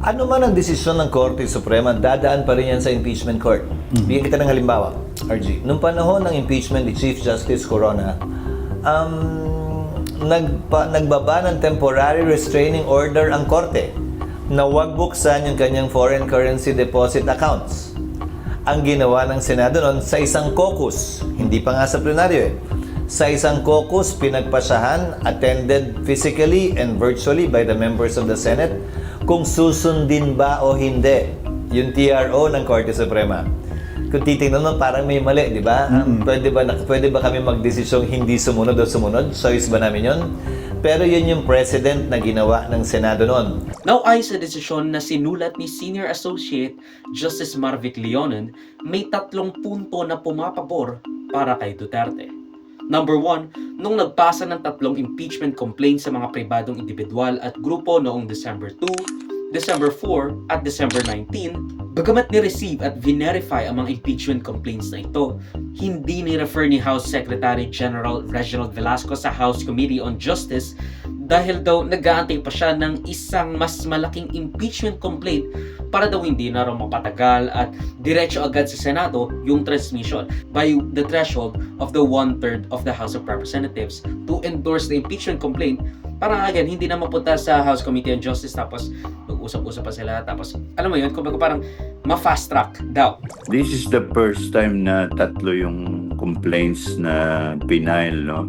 Ano man ang desisyon ng Korte Suprema, dadaan pa rin yan sa impeachment court. Bigyan kita ng halimbawa, RG. Nung panahon ng impeachment ni Chief Justice Corona, nagbaba ng temporary restraining order ang Korte na huwag buksan yung kanyang foreign currency deposit accounts. Ang ginawa ng Senado noon sa isang caucus, hindi pa nga sa plenaryo sa isang caucus, pinagpasahan, attended physically and virtually by the members of the Senate, kung susundin ba o hindi yung TRO ng Korte Suprema. Kung titingnan mo, parang may mali, di ba? Pwede ba kami magdesisyong hindi sumunod o sumunod? Choice ba namin yun? Pero yun yung precedent na ginawa ng Senado noon. Now, ay sa desisyon na sinulat ni Senior Associate Justice Marvic Leonen, may 3 punto na pumapabor para kay Duterte. Number 1, nung nagpasa ng 3 impeachment complaints sa mga pribadong individual at grupo noong December 2, December 4 at December 19, bagamat ni-receive at verify ang mga impeachment complaints na ito, hindi ni-refer ni House Secretary General Reginald Velasco sa House Committee on Justice dahil daw nag-aantay pa siya ng isang mas malaking impeachment complaint para daw hindi na raw mapatagal at diretso agad sa Senado yung transmission by the threshold of the 1/3 of the House of Representatives to endorse the impeachment complaint para again hindi na mapunta sa House Committee on Justice tapos mag-usap-usap pa sila tapos alam mo yun, kumbaga parang ma-fast track daw. This is the first time na 3 yung complaints na pinail, no?